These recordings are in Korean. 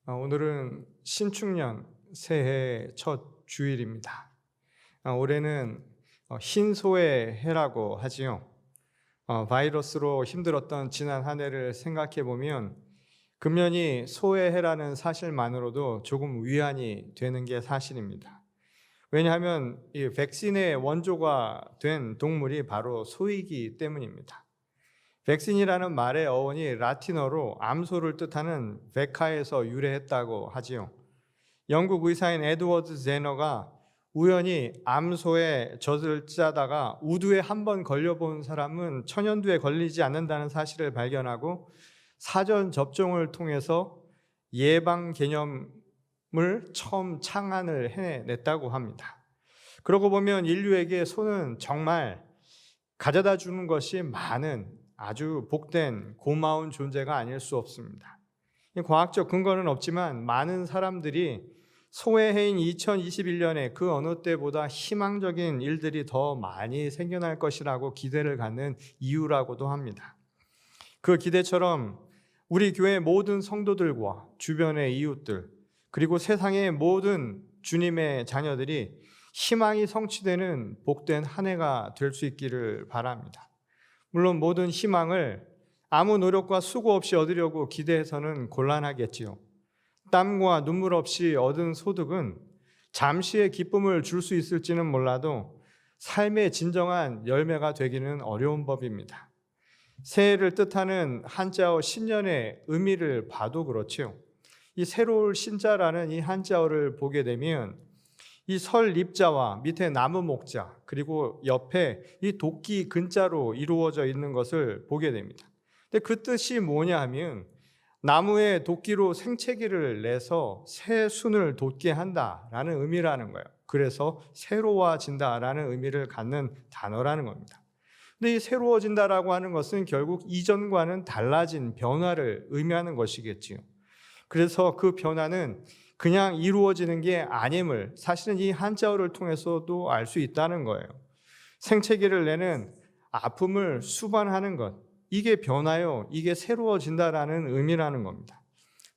오늘은 신축년 새해 첫 주일입니다. 올해는 흰소의 해라고 하지요. 바이러스로 힘들었던 지난 한 해를 생각해 보면 금년이 소의 해라는 사실만으로도 조금 위안이 되는 게 사실입니다. 왜냐하면 이 백신의 원조가 된 동물이 바로 소이기 때문입니다. 백신이라는 말의 어원이 라틴어로 암소를 뜻하는 베카에서 유래했다고 하지요. 영국 의사인 에드워드 제너가 우연히 암소의 젖을 짜다가 우두에 한 번 걸려본 사람은 천연두에 걸리지 않는다는 사실을 발견하고 사전 접종을 통해서 예방 개념을 처음 창안을 해냈다고 합니다. 그러고 보면 인류에게 소는 정말 가져다 주는 것이 많은 아주 복된 고마운 존재가 아닐 수 없습니다. 과학적 근거는 없지만 많은 사람들이 소의 해인 2021년에 그 어느 때보다 희망적인 일들이 더 많이 생겨날 것이라고 기대를 갖는 이유라고도 합니다. 그 기대처럼 우리 교회 모든 성도들과 주변의 이웃들 그리고 세상의 모든 주님의 자녀들이 희망이 성취되는 복된 한 해가 될 수 있기를 바랍니다. 물론 모든 희망을 아무 노력과 수고 없이 얻으려고 기대해서는 곤란하겠지요. 땀과 눈물 없이 얻은 소득은 잠시의 기쁨을 줄 수 있을지는 몰라도 삶의 진정한 열매가 되기는 어려운 법입니다. 새해를 뜻하는 한자어 신년의 의미를 봐도 그렇지요. 이 새로울 신자라는 이 한자어를 보게 되면 이 설립자와 밑에 나무 목자 그리고 옆에 이 도끼 근자로 이루어져 있는 것을 보게 됩니다. 근데 그 뜻이 뭐냐 하면 나무에 도끼로 생채기를 내서 새 순을 돋게 한다라는 의미라는 거예요. 그래서 새로워진다라는 의미를 갖는 단어라는 겁니다. 근데 이 새로워진다라고 하는 것은 결국 이전과는 달라진 변화를 의미하는 것이겠지요. 그래서 그 변화는 그냥 이루어지는 게 아님을 사실은 이 한자어를 통해서도 알 수 있다는 거예요. 생채기를 내는 아픔을 수반하는 것, 이게 변화요, 이게 새로워진다라는 의미라는 겁니다.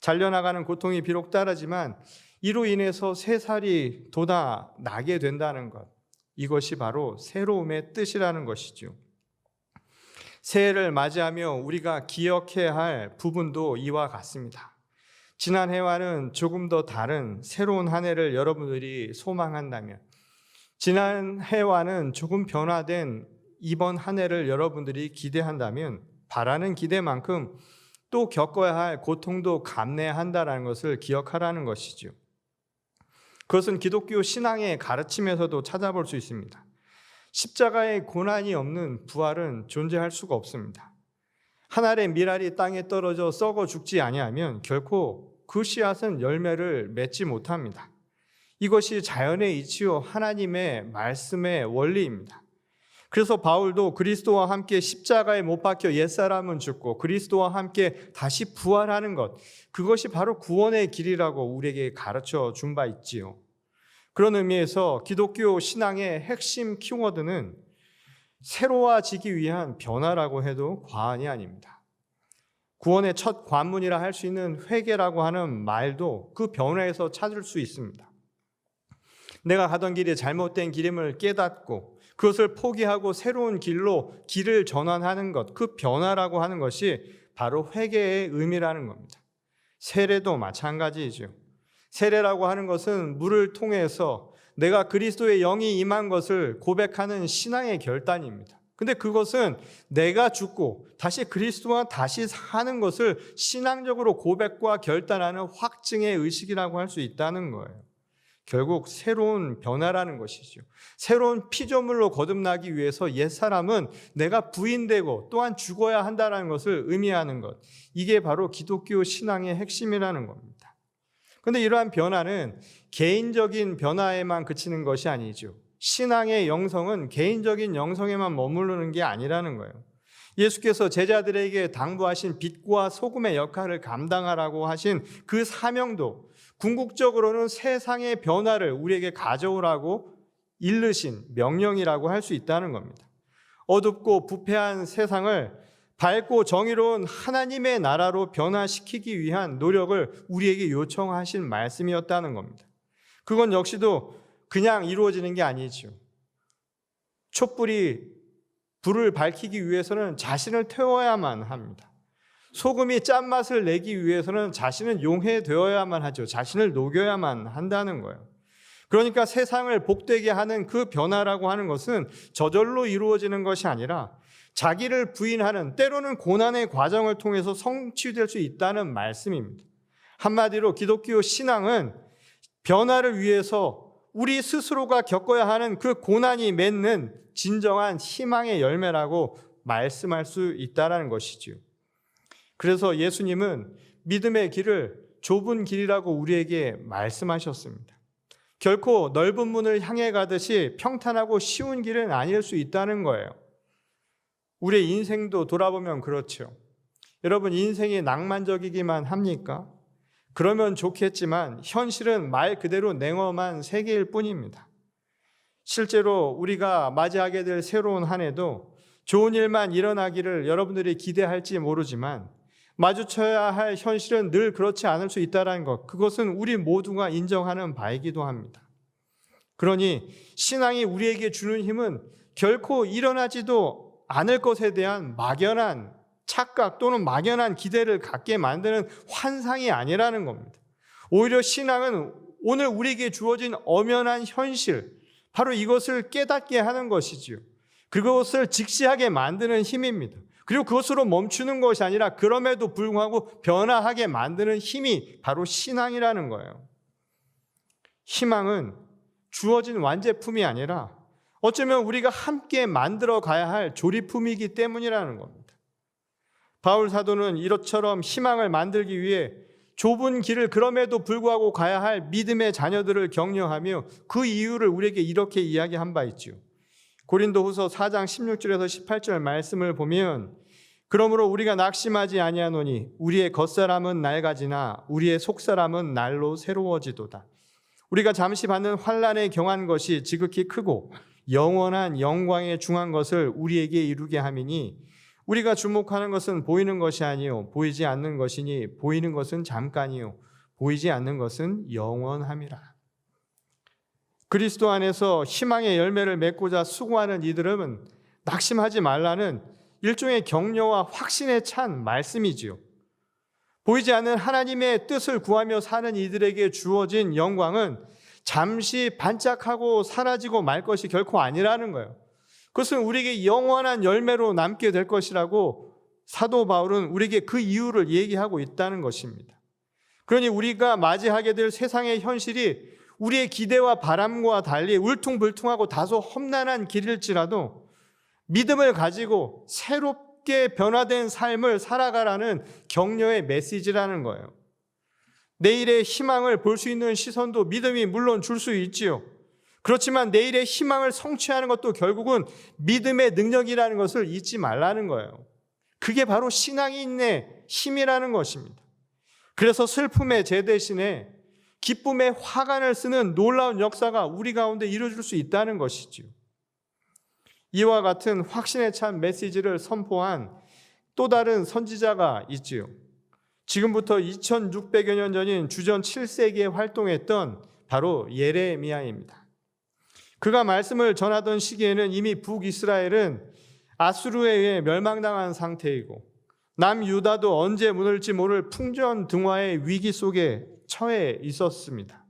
잘려나가는 고통이 비록 따르지만 이로 인해서 새살이 돋아나게 된다는 것, 이것이 바로 새로움의 뜻이라는 것이죠. 새해를 맞이하며 우리가 기억해야 할 부분도 이와 같습니다. 지난 해와는 조금 더 다른 새로운 한 해를 여러분들이 소망한다면, 지난 해와는 조금 변화된 이번 한 해를 여러분들이 기대한다면 바라는 기대만큼 또 겪어야 할 고통도 감내한다는 것을 기억하라는 것이죠. 그것은 기독교 신앙의 가르침에서도 찾아볼 수 있습니다. 십자가의 고난이 없는 부활은 존재할 수가 없습니다. 한 알의 밀알이 땅에 떨어져 썩어 죽지 아니하면 결코 그 씨앗은 열매를 맺지 못합니다. 이것이 자연의 이치요 하나님의 말씀의 원리입니다. 그래서 바울도 그리스도와 함께 십자가에 못 박혀 옛사람은 죽고 그리스도와 함께 다시 부활하는 것, 그것이 바로 구원의 길이라고 우리에게 가르쳐 준 바 있지요. 그런 의미에서 기독교 신앙의 핵심 키워드는 새로워지기 위한 변화라고 해도 과언이 아닙니다. 구원의 첫 관문이라 할 수 있는 회개라고 하는 말도 그 변화에서 찾을 수 있습니다. 내가 가던 길이 잘못된 길임을 깨닫고 그것을 포기하고 새로운 길로 길을 전환하는 것, 그 변화라고 하는 것이 바로 회개의 의미라는 겁니다. 세례도 마찬가지이죠. 세례라고 하는 것은 물을 통해서 내가 그리스도의 영이 임한 것을 고백하는 신앙의 결단입니다. 근데 그것은 내가 죽고 다시 그리스도와 다시 사는 것을 신앙적으로 고백과 결단하는 확증의 의식이라고 할 수 있다는 거예요. 결국 새로운 변화라는 것이죠. 새로운 피조물로 거듭나기 위해서 옛사람은 내가 부인되고 또한 죽어야 한다는 것을 의미하는 것. 이게 바로 기독교 신앙의 핵심이라는 겁니다. 그런데 이러한 변화는 개인적인 변화에만 그치는 것이 아니죠. 신앙의 영성은 개인적인 영성에만 머무르는 게 아니라는 거예요. 예수께서 제자들에게 당부하신 빛과 소금의 역할을 감당하라고 하신 그 사명도 궁극적으로는 세상의 변화를 우리에게 가져오라고 일르신 명령이라고 할 수 있다는 겁니다. 어둡고 부패한 세상을 밝고 정의로운 하나님의 나라로 변화시키기 위한 노력을 우리에게 요청하신 말씀이었다는 겁니다. 그건 역시도 그냥 이루어지는 게 아니죠. 촛불이 불을 밝히기 위해서는 자신을 태워야만 합니다. 소금이 짠맛을 내기 위해서는 자신은 용해되어야만 하죠. 자신을 녹여야만 한다는 거예요. 그러니까 세상을 복되게 하는 그 변화라고 하는 것은 저절로 이루어지는 것이 아니라 자기를 부인하는, 때로는 고난의 과정을 통해서 성취될 수 있다는 말씀입니다. 한마디로 기독교 신앙은 변화를 위해서 우리 스스로가 겪어야 하는 그 고난이 맺는 진정한 희망의 열매라고 말씀할 수 있다는 것이지요. 그래서 예수님은 믿음의 길을 좁은 길이라고 우리에게 말씀하셨습니다. 결코 넓은 문을 향해 가듯이 평탄하고 쉬운 길은 아닐 수 있다는 거예요. 우리의 인생도 돌아보면 그렇죠. 여러분, 인생이 낭만적이기만 합니까? 그러면 좋겠지만 현실은 말 그대로 냉엄한 세계일 뿐입니다. 실제로 우리가 맞이하게 될 새로운 한 해도 좋은 일만 일어나기를 여러분들이 기대할지 모르지만 마주쳐야 할 현실은 늘 그렇지 않을 수 있다는 것, 그것은 우리 모두가 인정하는 바이기도 합니다. 그러니 신앙이 우리에게 주는 힘은 결코 일어나지도 않을 것에 대한 막연한 착각 또는 막연한 기대를 갖게 만드는 환상이 아니라는 겁니다. 오히려 신앙은 오늘 우리에게 주어진 엄연한 현실, 바로 이것을 깨닫게 하는 것이지요. 그것을 직시하게 만드는 힘입니다. 그리고 그것으로 멈추는 것이 아니라 그럼에도 불구하고 변화하게 만드는 힘이 바로 신앙이라는 거예요. 희망은 주어진 완제품이 아니라 어쩌면 우리가 함께 만들어 가야 할 조립품이기 때문이라는 겁니다. 바울 사도는 이것처럼 희망을 만들기 위해 좁은 길을 그럼에도 불구하고 가야 할 믿음의 자녀들을 격려하며 그 이유를 우리에게 이렇게 이야기한 바 있죠. 고린도후서 4장 16절에서 18절 말씀을 보면, 그러므로 우리가 낙심하지 아니하노니 우리의 겉사람은 낡아지나 우리의 속사람은 날로 새로워지도다. 우리가 잠시 받는 환난에 경한 것이 지극히 크고 영원한 영광에 중한 것을 우리에게 이루게 함이니, 우리가 주목하는 것은 보이는 것이 아니요 보이지 않는 것이니 보이는 것은 잠깐이요 보이지 않는 것은 영원함이라. 그리스도 안에서 희망의 열매를 맺고자 수고하는 이들은 낙심하지 말라는 일종의 격려와 확신에 찬 말씀이지요. 보이지 않는 하나님의 뜻을 구하며 사는 이들에게 주어진 영광은 잠시 반짝하고 사라지고 말 것이 결코 아니라는 거예요. 그것은 우리에게 영원한 열매로 남게 될 것이라고 사도 바울은 우리에게 그 이유를 얘기하고 있다는 것입니다. 그러니 우리가 맞이하게 될 세상의 현실이 우리의 기대와 바람과 달리 울퉁불퉁하고 다소 험난한 길일지라도 믿음을 가지고 새롭게 변화된 삶을 살아가라는 격려의 메시지라는 거예요. 내일의 희망을 볼 수 있는 시선도 믿음이 물론 줄 수 있지요. 그렇지만 내일의 희망을 성취하는 것도 결국은 믿음의 능력이라는 것을 잊지 말라는 거예요. 그게 바로 신앙인의 힘이라는 것입니다. 그래서 슬픔의 재 대신에 기쁨의 화관을 쓰는 놀라운 역사가 우리 가운데 이루어질 수 있다는 것이지요. 이와 같은 확신에 찬 메시지를 선포한 또 다른 선지자가 있지요. 지금부터 2600여 년 전인 주전 7세기에 활동했던 바로 예레미야입니다. 그가 말씀을 전하던 시기에는 이미 북이스라엘은 아수르에 의해 멸망당한 상태이고 남유다도 언제 무너질지 모를 풍전등화의 위기 속에 처해 있었습니다.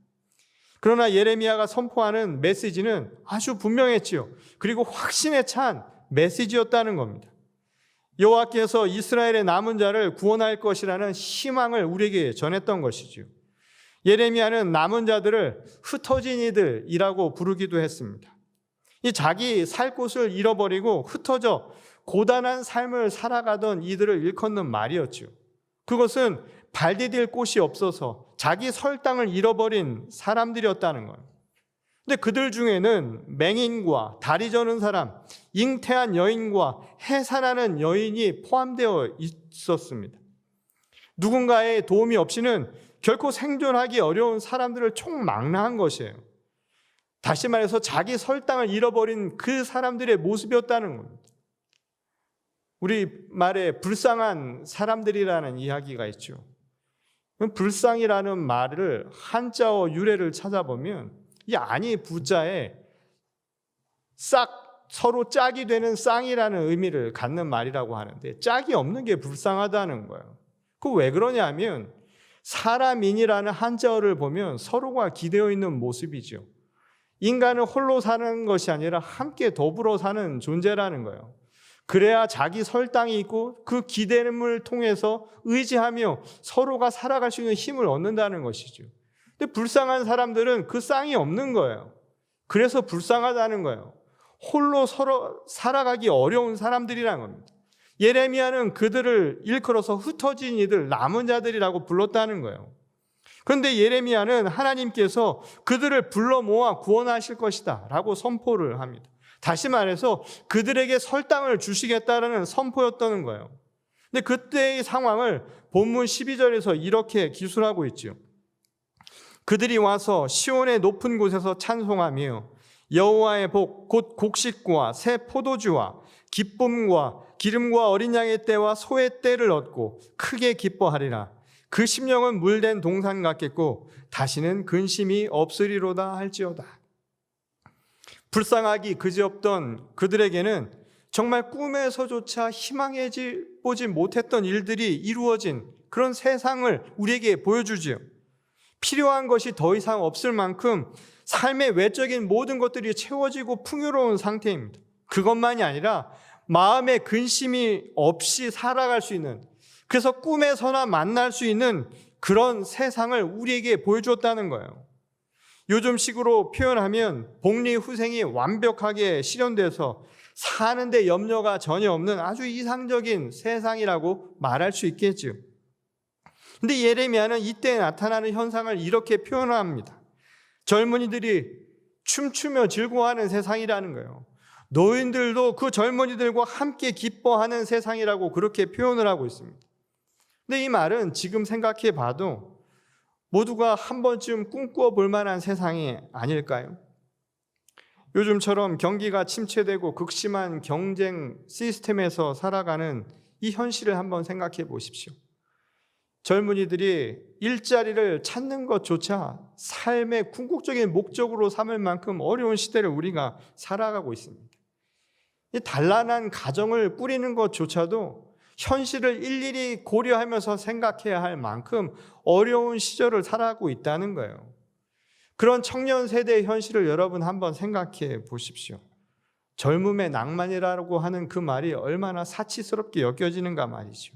그러나 예레미야가 선포하는 메시지는 아주 분명했지요. 그리고 확신에 찬 메시지였다는 겁니다. 여호와께서 이스라엘의 남은 자를 구원할 것이라는 희망을 우리에게 전했던 것이지요. 예레미야는 남은 자들을 흩어진 이들이라고 부르기도 했습니다. 이 자기 살 곳을 잃어버리고 흩어져 고단한 삶을 살아가던 이들을 일컫는 말이었죠. 그것은 발 디딜 곳이 없어서 자기 설 땅을 잃어버린 사람들이었다는 거예요. 근데 그들 중에는 맹인과 다리 저는 사람, 잉태한 여인과 해산하는 여인이 포함되어 있었습니다. 누군가의 도움이 없이는 결코 생존하기 어려운 사람들을 총망라한 것이에요. 다시 말해서 자기 설 땅을 잃어버린 그 사람들의 모습이었다는 겁니다. 우리 말에 불쌍한 사람들이라는 이야기가 있죠. 불쌍이라는 말을 한자어 유래를 찾아보면 이 아니 부자에 서로 짝이 되는 쌍이라는 의미를 갖는 말이라고 하는데, 짝이 없는 게 불쌍하다는 거예요. 그 왜 그러냐면 사람인이라는 한자어를 보면 서로가 기대어 있는 모습이죠. 인간은 홀로 사는 것이 아니라 함께 더불어 사는 존재라는 거예요. 그래야 자기 설당이 있고 그 기대임을 통해서 의지하며 서로가 살아갈 수 있는 힘을 얻는다는 것이죠. 근데 불쌍한 사람들은 그 쌍이 없는 거예요. 그래서 불쌍하다는 거예요. 홀로 서로 살아가기 어려운 사람들이라는 겁니다. 예레미야는 그들을 일컬어서 흩어진 이들, 남은 자들이라고 불렀다는 거예요. 그런데 예레미야는 하나님께서 그들을 불러 모아 구원하실 것이다 라고 선포를 합니다. 다시 말해서 그들에게 설당을 주시겠다라는 선포였다는 거예요. 근데 그때의 상황을 본문 12절에서 이렇게 기술하고 있죠. 그들이 와서 시온의 높은 곳에서 찬송하며 여호와의 복 곧 곡식과 새 포도주와 기쁨과 기름과 어린 양의 때와 소의 때를 얻고 크게 기뻐하리라. 그 심령은 물된 동산 같겠고 다시는 근심이 없으리로다 할지어다. 불쌍하기 그지없던 그들에게는 정말 꿈에서조차 희망해 보지 못했던 일들이 이루어진 그런 세상을 우리에게 보여주지요. 필요한 것이 더 이상 없을 만큼 삶의 외적인 모든 것들이 채워지고 풍요로운 상태입니다. 그것만이 아니라 마음의 근심이 없이 살아갈 수 있는, 그래서 꿈에서나 만날 수 있는 그런 세상을 우리에게 보여주었다는 거예요. 요즘식으로 표현하면 복리후생이 완벽하게 실현돼서 사는데 염려가 전혀 없는 아주 이상적인 세상이라고 말할 수 있겠죠. 근데 예레미야는 이때 나타나는 현상을 이렇게 표현합니다. 젊은이들이 춤추며 즐거워하는 세상이라는 거예요. 노인들도 그 젊은이들과 함께 기뻐하는 세상이라고 그렇게 표현을 하고 있습니다. 근데 이 말은 지금 생각해 봐도 모두가 한 번쯤 꿈꿔 볼 만한 세상이 아닐까요? 요즘처럼 경기가 침체되고 극심한 경쟁 시스템에서 살아가는 이 현실을 한번 생각해 보십시오. 젊은이들이 일자리를 찾는 것조차 삶의 궁극적인 목적으로 삼을 만큼 어려운 시대를 우리가 살아가고 있습니다. 이 단란한 가정을 꾸리는 것조차도 현실을 일일이 고려하면서 생각해야 할 만큼 어려운 시절을 살아가고 있다는 거예요. 그런 청년 세대의 현실을 여러분 한번 생각해 보십시오. 젊음의 낭만이라고 하는 그 말이 얼마나 사치스럽게 여겨지는가 말이죠.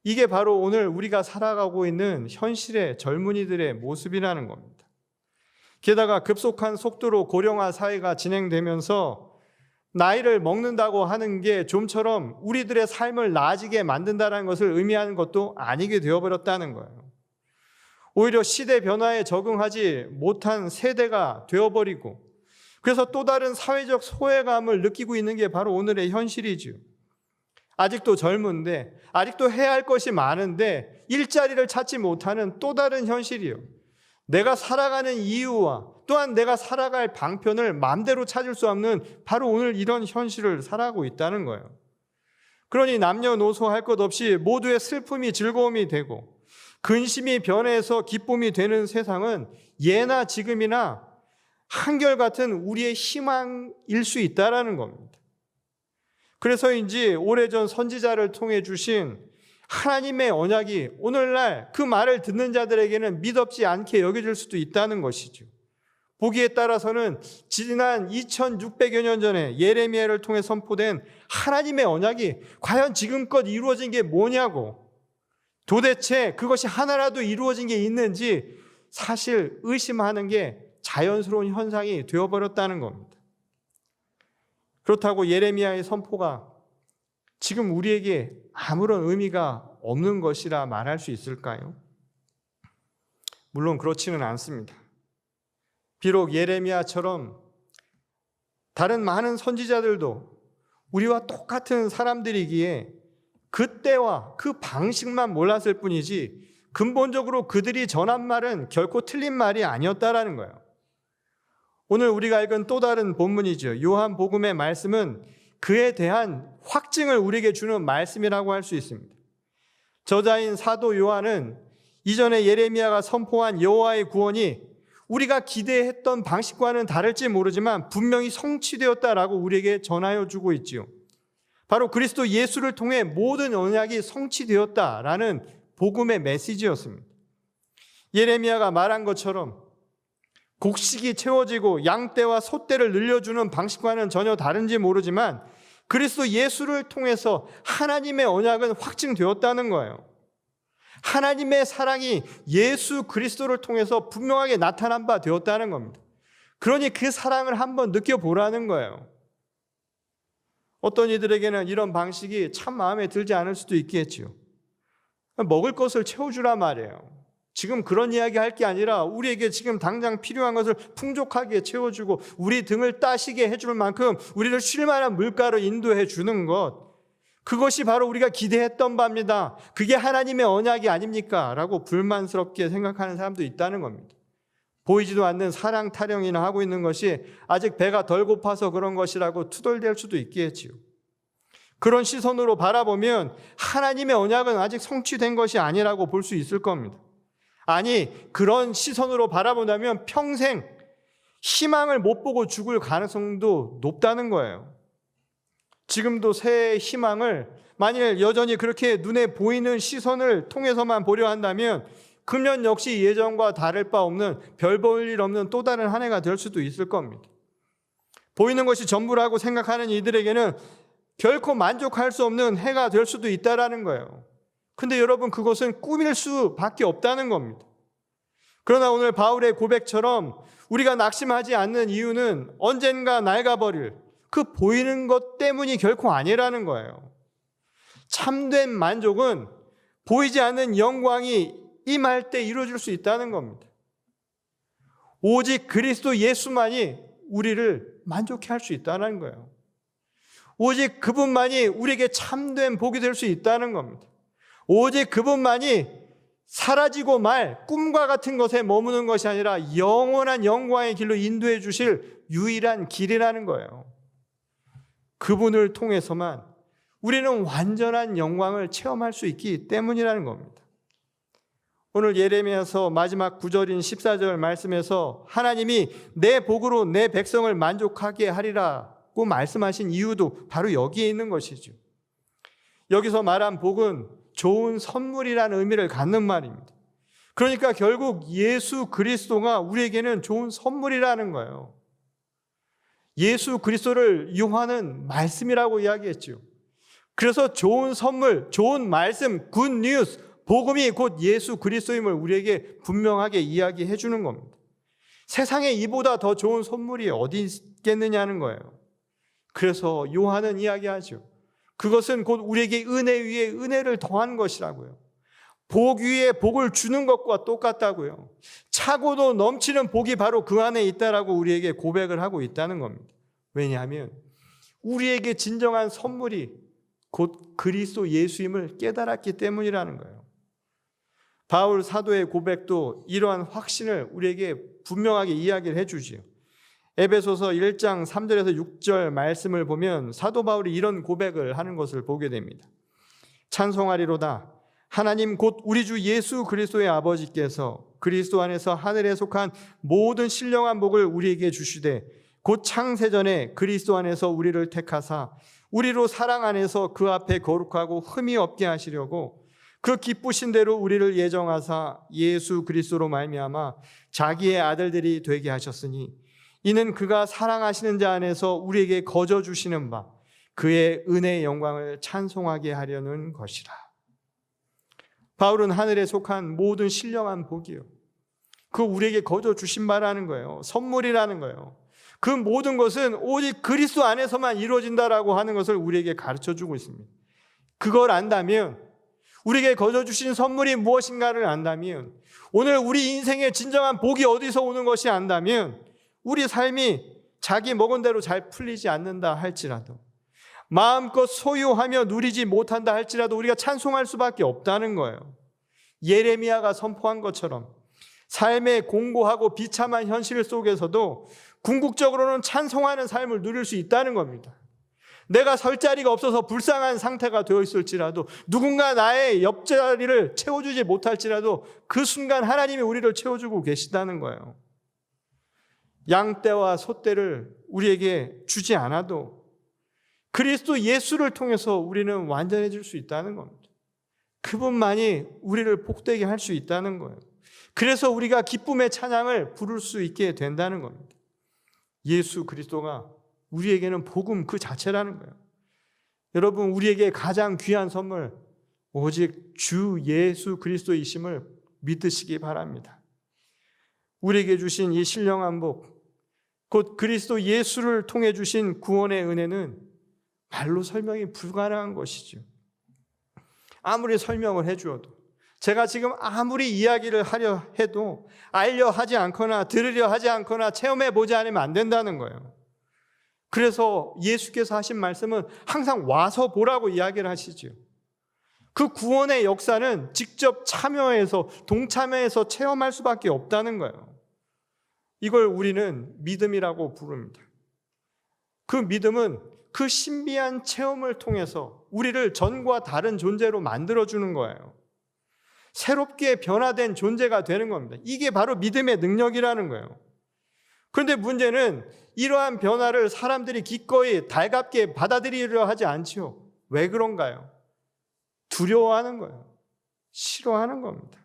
이게 바로 오늘 우리가 살아가고 있는 현실의 젊은이들의 모습이라는 겁니다. 게다가 급속한 속도로 고령화 사회가 진행되면서 나이를 먹는다고 하는 게 좀처럼 우리들의 삶을 나아지게 만든다는 것을 의미하는 것도 아니게 되어버렸다는 거예요. 오히려 시대 변화에 적응하지 못한 세대가 되어버리고, 그래서 또 다른 사회적 소외감을 느끼고 있는 게 바로 오늘의 현실이죠. 아직도 젊은데, 아직도 해야 할 것이 많은데 일자리를 찾지 못하는 또 다른 현실이요. 내가 살아가는 이유와 또한 내가 살아갈 방편을 마음대로 찾을 수 없는 바로 오늘 이런 현실을 살아가고 있다는 거예요. 그러니 남녀노소 할 것 없이 모두의 슬픔이 즐거움이 되고 근심이 변해서 기쁨이 되는 세상은 예나 지금이나 한결같은 우리의 희망일 수 있다는 겁니다. 그래서인지 오래전 선지자를 통해 주신 하나님의 언약이 오늘날 그 말을 듣는 자들에게는 믿었지 않게 여겨질 수도 있다는 것이죠. 보기에 따라서는 지난 2600여 년 전에 예레미야를 통해 선포된 하나님의 언약이 과연 지금껏 이루어진 게 뭐냐고, 도대체 그것이 하나라도 이루어진 게 있는지 사실 의심하는 게 자연스러운 현상이 되어버렸다는 겁니다. 그렇다고 예레미야의 선포가 지금 우리에게 아무런 의미가 없는 것이라 말할 수 있을까요? 물론 그렇지는 않습니다. 비록 예레미야처럼 다른 많은 선지자들도 우리와 똑같은 사람들이기에 그때와 그 방식만 몰랐을 뿐이지 근본적으로 그들이 전한 말은 결코 틀린 말이 아니었다라는 거예요. 오늘 우리가 읽은 또 다른 본문이죠. 요한복음의 말씀은 그에 대한 확증을 우리에게 주는 말씀이라고 할 수 있습니다. 저자인 사도 요한은 이전에 예레미야가 선포한 여호와의 구원이 우리가 기대했던 방식과는 다를지 모르지만 분명히 성취되었다라고 우리에게 전하여 주고 있지요. 바로 그리스도 예수를 통해 모든 언약이 성취되었다라는 복음의 메시지였습니다. 예레미야가 말한 것처럼 곡식이 채워지고 양떼와 소떼를 늘려주는 방식과는 전혀 다른지 모르지만 그리스도 예수를 통해서 하나님의 언약은 확증되었다는 거예요. 하나님의 사랑이 예수 그리스도를 통해서 분명하게 나타난 바 되었다는 겁니다. 그러니 그 사랑을 한번 느껴보라는 거예요. 어떤 이들에게는 이런 방식이 참 마음에 들지 않을 수도 있겠지요. 먹을 것을 채워주라 말이에요. 지금 그런 이야기 할 게 아니라 우리에게 지금 당장 필요한 것을 풍족하게 채워주고 우리 등을 따시게 해줄 만큼 우리를 쉴 만한 물가로 인도해 주는 것, 그것이 바로 우리가 기대했던 바입니다. 그게 하나님의 언약이 아닙니까? 라고 불만스럽게 생각하는 사람도 있다는 겁니다. 보이지도 않는 사랑 타령이나 하고 있는 것이 아직 배가 덜 고파서 그런 것이라고 투덜댈 수도 있겠지요. 그런 시선으로 바라보면 하나님의 언약은 아직 성취된 것이 아니라고 볼 수 있을 겁니다. 아니, 그런 시선으로 바라본다면 평생 희망을 못 보고 죽을 가능성도 높다는 거예요. 지금도 새해의 희망을 만일 여전히 그렇게 눈에 보이는 시선을 통해서만 보려 한다면 금년 역시 예전과 다를 바 없는 별 볼 일 없는 또 다른 한 해가 될 수도 있을 겁니다. 보이는 것이 전부라고 생각하는 이들에게는 결코 만족할 수 없는 해가 될 수도 있다라는 거예요. 근데 여러분, 그것은 꿈일 수밖에 없다는 겁니다. 그러나 오늘 바울의 고백처럼 우리가 낙심하지 않는 이유는 언젠가 낡아버릴 그 보이는 것 때문이 결코 아니라는 거예요. 참된 만족은 보이지 않는 영광이 임할 때 이루어질 수 있다는 겁니다. 오직 그리스도 예수만이 우리를 만족해 할 수 있다는 거예요. 오직 그분만이 우리에게 참된 복이 될 수 있다는 겁니다. 오직 그분만이 사라지고 말 꿈과 같은 것에 머무는 것이 아니라 영원한 영광의 길로 인도해 주실 유일한 길이라는 거예요. 그분을 통해서만 우리는 완전한 영광을 체험할 수 있기 때문이라는 겁니다. 오늘 예레미야서 마지막 9절인 14절 말씀에서 하나님이 내 복으로 내 백성을 만족하게 하리라고 말씀하신 이유도 바로 여기에 있는 것이죠. 여기서 말한 복은 좋은 선물이라는 의미를 갖는 말입니다. 그러니까 결국 예수 그리스도가 우리에게는 좋은 선물이라는 거예요. 예수 그리스도를 요한은 말씀이라고 이야기했죠. 그래서 좋은 선물, 좋은 말씀, 굿 뉴스, 복음이 곧 예수 그리스도임을 우리에게 분명하게 이야기해 주는 겁니다. 세상에 이보다 더 좋은 선물이 어디 있겠느냐는 거예요. 그래서 요한은 이야기하죠. 그것은 곧 우리에게 은혜 위에 은혜를 더한 것이라고요. 복 위에 복을 주는 것과 똑같다고요. 차고도 넘치는 복이 바로 그 안에 있다라고 우리에게 고백을 하고 있다는 겁니다. 왜냐하면 우리에게 진정한 선물이 곧 그리스도 예수임을 깨달았기 때문이라는 거예요. 바울 사도의 고백도 이러한 확신을 우리에게 분명하게 이야기를 해주지요. 에베소서 1장 3절에서 6절 말씀을 보면 사도 바울이 이런 고백을 하는 것을 보게 됩니다. 찬송하리로다. 하나님 곧 우리 주 예수 그리스도의 아버지께서 그리스도 안에서 하늘에 속한 모든 신령한 복을 우리에게 주시되 곧 창세전에 그리스도 안에서 우리를 택하사 우리로 사랑 안에서 그 앞에 거룩하고 흠이 없게 하시려고 그 기쁘신 대로 우리를 예정하사 예수 그리스도로 말미암아 자기의 아들들이 되게 하셨으니 이는 그가 사랑하시는 자 안에서 우리에게 거저 주시는 바 그의 은혜의 영광을 찬송하게 하려는 것이라. 바울은 하늘에 속한 모든 신령한 복이요, 그 우리에게 거저 주신 바라는 거예요. 선물이라는 거예요. 그 모든 것은 오직 그리스도 안에서만 이루어진다라고 하는 것을 우리에게 가르쳐주고 있습니다. 그걸 안다면, 우리에게 거저 주신 선물이 무엇인가를 안다면, 오늘 우리 인생의 진정한 복이 어디서 오는 것이 안다면 우리 삶이 자기 먹은 대로 잘 풀리지 않는다 할지라도, 마음껏 소유하며 누리지 못한다 할지라도 우리가 찬송할 수밖에 없다는 거예요. 예레미야가 선포한 것처럼 삶의 공고하고 비참한 현실 속에서도 궁극적으로는 찬송하는 삶을 누릴 수 있다는 겁니다. 내가 설 자리가 없어서 불쌍한 상태가 되어 있을지라도, 누군가 나의 옆자리를 채워주지 못할지라도 그 순간 하나님이 우리를 채워주고 계시다는 거예요. 양떼와 소떼를 우리에게 주지 않아도 그리스도 예수를 통해서 우리는 완전해질 수 있다는 겁니다. 그분만이 우리를 복되게 할 수 있다는 거예요. 그래서 우리가 기쁨의 찬양을 부를 수 있게 된다는 겁니다. 예수 그리스도가 우리에게는 복음 그 자체라는 거예요. 여러분, 우리에게 가장 귀한 선물 오직 주 예수 그리스도이심을 믿으시기 바랍니다. 우리에게 주신 이 신령한 복, 곧 그리스도 예수를 통해 주신 구원의 은혜는 말로 설명이 불가능한 것이죠. 아무리 설명을 해주어도, 제가 지금 아무리 이야기를 하려 해도 알려 하지 않거나 들으려 하지 않거나 체험해 보지 않으면 안 된다는 거예요. 그래서 예수께서 하신 말씀은 항상 와서 보라고 이야기를 하시죠. 그 구원의 역사는 직접 참여해서, 동참해서 체험할 수밖에 없다는 거예요. 이걸 우리는 믿음이라고 부릅니다. 그 믿음은 그 신비한 체험을 통해서 우리를 전과 다른 존재로 만들어주는 거예요. 새롭게 변화된 존재가 되는 겁니다. 이게 바로 믿음의 능력이라는 거예요. 그런데 문제는 이러한 변화를 사람들이 기꺼이 달갑게 받아들이려 하지 않지요. 왜 그런가요? 두려워하는 거예요. 싫어하는 겁니다.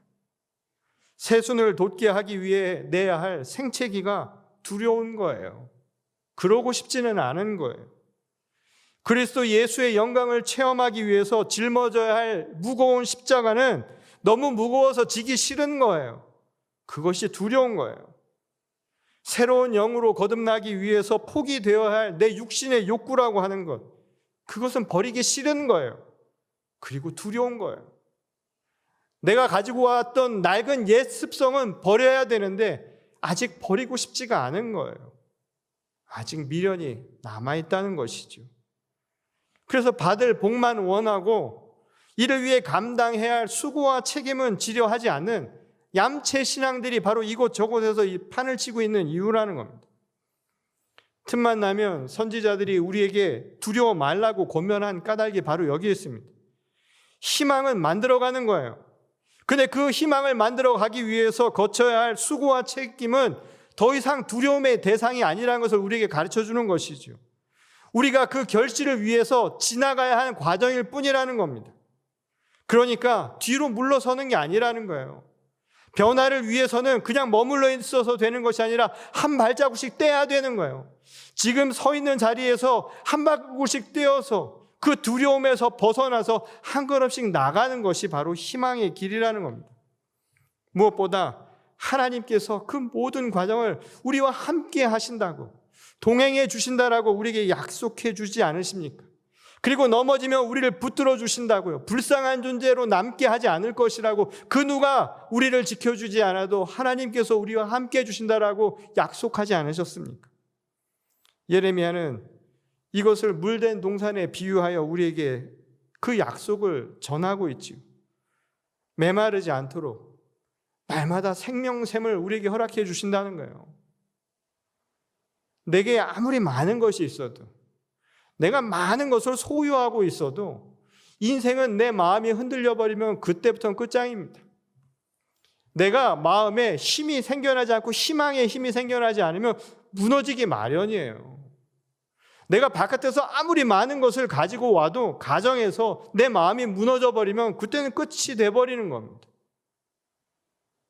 새순을 돋게 하기 위해 내야 할 생채기가 두려운 거예요. 그러고 싶지는 않은 거예요. 그리스도 예수의 영광을 체험하기 위해서 짊어져야 할 무거운 십자가는 너무 무거워서 지기 싫은 거예요. 그것이 두려운 거예요. 새로운 영으로 거듭나기 위해서 포기되어야 할 내 육신의 욕구라고 하는 것, 그것은 버리기 싫은 거예요. 그리고 두려운 거예요. 내가 가지고 왔던 낡은 옛 습성은 버려야 되는데 아직 버리고 싶지가 않은 거예요. 아직 미련이 남아있다는 것이죠. 그래서 받을 복만 원하고 이를 위해 감당해야 할 수고와 책임은 지려하지 않는 얌체 신앙들이 바로 이곳저곳에서 이 판을 치고 있는 이유라는 겁니다. 틈만 나면 선지자들이 우리에게 두려워 말라고 권면한 까닭이 바로 여기에 있습니다. 희망은 만들어가는 거예요. 근데 그 희망을 만들어가기 위해서 거쳐야 할 수고와 책임은 더 이상 두려움의 대상이 아니라는 것을 우리에게 가르쳐주는 것이죠. 우리가 그 결실을 위해서 지나가야 하는 과정일 뿐이라는 겁니다. 그러니까 뒤로 물러서는 게 아니라는 거예요. 변화를 위해서는 그냥 머물러 있어서 되는 것이 아니라 한 발자국씩 떼야 되는 거예요. 지금 서 있는 자리에서 한 발자국씩 떼어서 그 두려움에서 벗어나서 한 걸음씩 나가는 것이 바로 희망의 길이라는 겁니다. 무엇보다 하나님께서 그 모든 과정을 우리와 함께 하신다고, 동행해 주신다라고 우리에게 약속해 주지 않으십니까? 그리고 넘어지면 우리를 붙들어 주신다고요. 불쌍한 존재로 남게 하지 않을 것이라고, 그 누가 우리를 지켜주지 않아도 하나님께서 우리와 함께 해주신다라고 약속하지 않으셨습니까? 예레미야는 이것을 물된 동산에 비유하여 우리에게 그 약속을 전하고 있지요. 메마르지 않도록 날마다 생명샘을 우리에게 허락해 주신다는 거예요. 내게 아무리 많은 것이 있어도, 내가 많은 것을 소유하고 있어도 인생은 내 마음이 흔들려 버리면 그때부터는 끝장입니다. 내가 마음에 힘이 생겨나지 않고 희망의 힘이 생겨나지 않으면 무너지기 마련이에요. 내가 바깥에서 아무리 많은 것을 가지고 와도 가정에서 내 마음이 무너져 버리면 그때는 끝이 돼버리는 겁니다.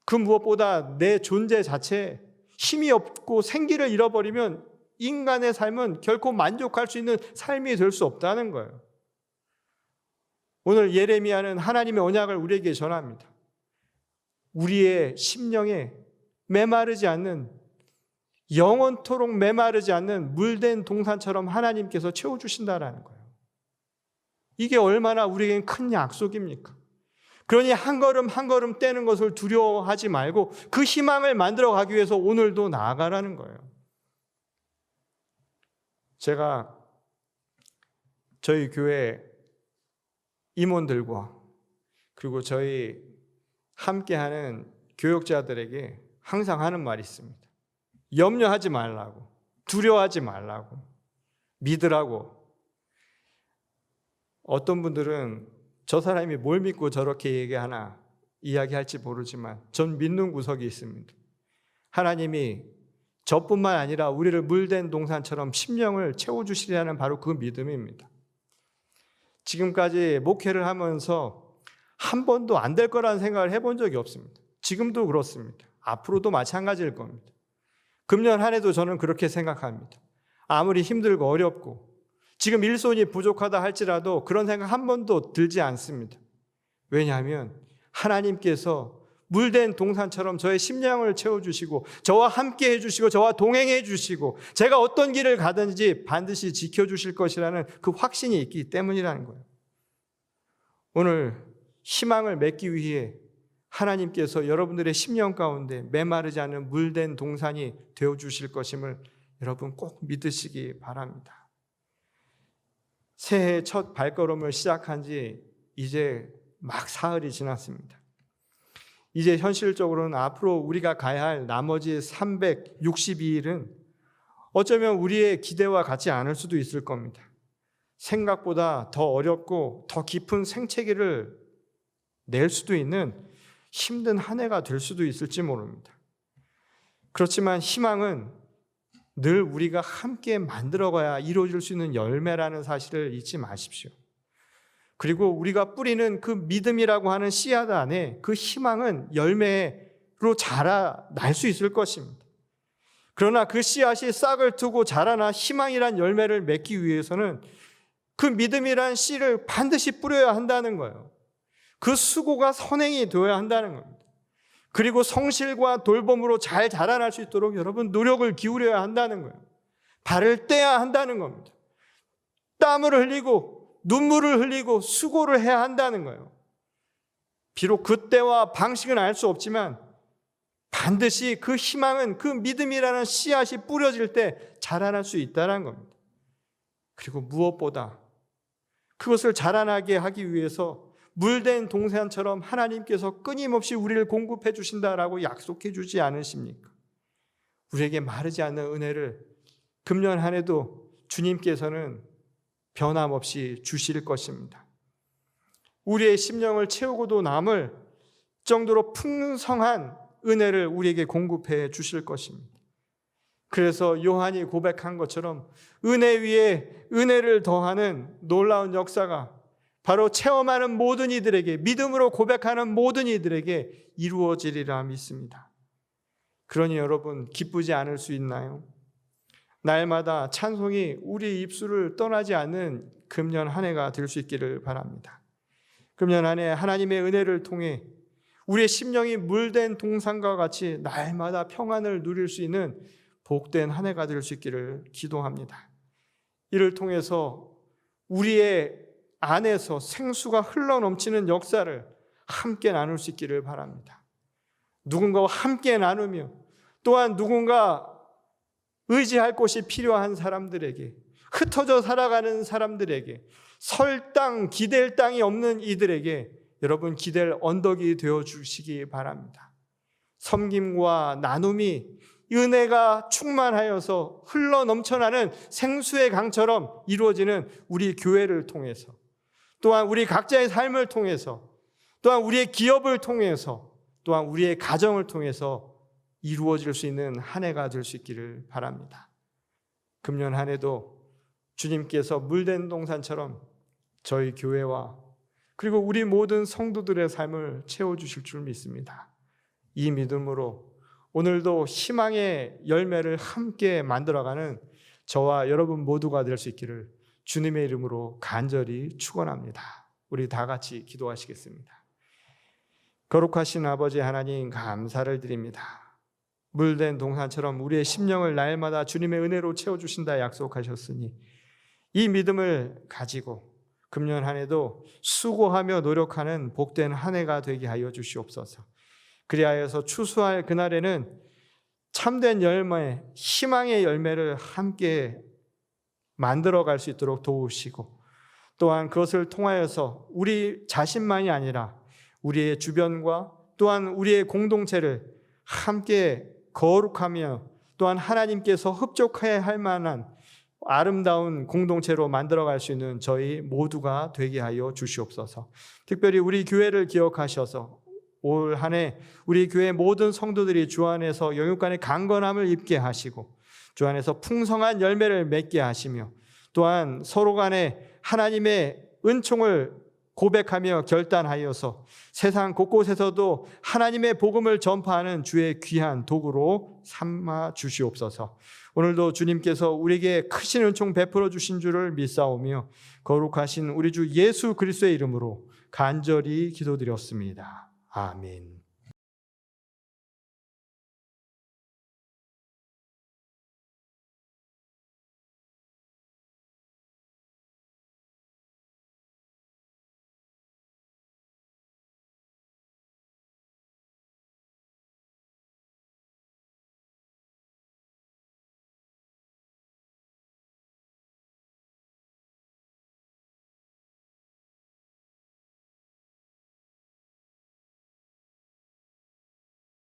그 무엇보다 내 존재 자체에 힘이 없고 생기를 잃어버리면 인간의 삶은 결코 만족할 수 있는 삶이 될 수 없다는 거예요. 오늘 예레미야는 하나님의 언약을 우리에게 전합니다. 우리의 심령에 메마르지 않는, 영원토록 메마르지 않는 물된 동산처럼 하나님께서 채워주신다라는 거예요. 이게 얼마나 우리에겐 큰 약속입니까? 그러니 한 걸음 한 걸음 떼는 것을 두려워하지 말고 그 희망을 만들어 가기 위해서 오늘도 나아가라는 거예요. 제가 저희 교회 임원들과 그리고 저희 함께하는 교역자들에게 항상 하는 말이 있습니다. 염려하지 말라고, 두려워하지 말라고, 믿으라고. 어떤 분들은 저 사람이 뭘 믿고 저렇게 얘기하나 이야기할지 모르지만 전 믿는 구석이 있습니다. 하나님이 저뿐만 아니라 우리를 물된 동산처럼 심령을 채워주시리라는 바로 그 믿음입니다. 지금까지 목회를 하면서 한 번도 안 될 거라는 생각을 해본 적이 없습니다. 지금도 그렇습니다. 앞으로도 마찬가지일 겁니다. 금년 한 해도 저는 그렇게 생각합니다. 아무리 힘들고 어렵고 지금 일손이 부족하다 할지라도 그런 생각 한 번도 들지 않습니다. 왜냐하면 하나님께서 물된 동산처럼 저의 심령을 채워주시고 저와 함께 해주시고 저와 동행해 주시고 제가 어떤 길을 가든지 반드시 지켜주실 것이라는 그 확신이 있기 때문이라는 거예요. 오늘 희망을 맺기 위해 하나님께서 여러분들의 심령 가운데 메마르지 않은 물된 동산이 되어주실 것임을 여러분 꼭 믿으시기 바랍니다. 새해 첫 발걸음을 시작한 지 이제 막 사흘이 지났습니다. 이제 현실적으로는 앞으로 우리가 가야 할 나머지 362일은 어쩌면 우리의 기대와 같지 않을 수도 있을 겁니다. 생각보다 더 어렵고 더 깊은 생채기를 낼 수도 있는 힘든 한 해가 될 수도 있을지 모릅니다. 그렇지만 희망은 늘 우리가 함께 만들어가야 이루어질 수 있는 열매라는 사실을 잊지 마십시오. 그리고 우리가 뿌리는 그 믿음이라고 하는 씨앗 안에 그 희망은 열매로 자라날 수 있을 것입니다. 그러나 그 씨앗이 싹을 트고 자라나 희망이란 열매를 맺기 위해서는 그 믿음이란 씨를 반드시 뿌려야 한다는 거예요. 그 수고가 선행이 되어야 한다는 겁니다. 그리고 성실과 돌봄으로 잘 자라날 수 있도록 여러분 노력을 기울여야 한다는 거예요. 발을 떼야 한다는 겁니다. 땀을 흘리고 눈물을 흘리고 수고를 해야 한다는 거예요. 비록 그때와 방식은 알 수 없지만 반드시 그 희망은 그 믿음이라는 씨앗이 뿌려질 때 자라날 수 있다는 겁니다. 그리고 무엇보다 그것을 자라나게 하기 위해서 물된 동산처럼 하나님께서 끊임없이 우리를 공급해 주신다라고 약속해 주지 않으십니까? 우리에게 마르지 않는 은혜를 금년 한 해도 주님께서는 변함없이 주실 것입니다. 우리의 심령을 채우고도 남을 정도로 풍성한 은혜를 우리에게 공급해 주실 것입니다. 그래서 요한이 고백한 것처럼 은혜 위에 은혜를 더하는 놀라운 역사가 바로 체험하는 모든 이들에게, 믿음으로 고백하는 모든 이들에게 이루어지리라 믿습니다. 그러니 여러분 기쁘지 않을 수 있나요? 날마다 찬송이 우리 입술을 떠나지 않는 금년 한 해가 될 수 있기를 바랍니다. 금년 한 해 하나님의 은혜를 통해 우리의 심령이 물된 동산과 같이 날마다 평안을 누릴 수 있는 복된 한 해가 될 수 있기를 기도합니다. 이를 통해서 우리의 안에서 생수가 흘러넘치는 역사를 함께 나눌 수 있기를 바랍니다. 누군가와 함께 나누며 또한 누군가 의지할 곳이 필요한 사람들에게, 흩어져 살아가는 사람들에게, 설 땅, 기댈 땅이 없는 이들에게 여러분 기댈 언덕이 되어주시기 바랍니다. 섬김과 나눔이 은혜가 충만하여서 흘러넘쳐나는 생수의 강처럼 이루어지는 우리 교회를 통해서, 또한 우리 각자의 삶을 통해서, 또한 우리의 기업을 통해서, 또한 우리의 가정을 통해서 이루어질 수 있는 한 해가 될 수 있기를 바랍니다. 금년 한 해도 주님께서 물된 동산처럼 저희 교회와 그리고 우리 모든 성도들의 삶을 채워주실 줄 믿습니다. 이 믿음으로 오늘도 희망의 열매를 함께 만들어가는 저와 여러분 모두가 될 수 있기를 주님의 이름으로 간절히 축원합니다. 우리 다 같이 기도하시겠습니다. 거룩하신 아버지 하나님 감사를 드립니다. 물된 동산처럼 우리의 심령을 날마다 주님의 은혜로 채워주신다 약속하셨으니 이 믿음을 가지고 금년 한 해도 수고하며 노력하는 복된 한 해가 되게 하여 주시옵소서. 그리하여서 추수할 그날에는 참된 열매, 희망의 열매를 함께 만들어갈 수 있도록 도우시고 또한 그것을 통하여서 우리 자신만이 아니라 우리의 주변과 또한 우리의 공동체를 함께 거룩하며 또한 하나님께서 흡족해 할 만한 아름다운 공동체로 만들어갈 수 있는 저희 모두가 되게 하여 주시옵소서. 특별히 우리 교회를 기억하셔서 올 한 해 우리 교회 모든 성도들이 주 안에서 영육 간의 강건함을 입게 하시고 주 안에서 풍성한 열매를 맺게 하시며 또한 서로 간에 하나님의 은총을 고백하며 결단하여서 세상 곳곳에서도 하나님의 복음을 전파하는 주의 귀한 도구로 삼아 주시옵소서. 오늘도 주님께서 우리에게 크신 은총 베풀어 주신 줄을 믿사오며 거룩하신 우리 주 예수 그리스도의 이름으로 간절히 기도드렸습니다. 아멘.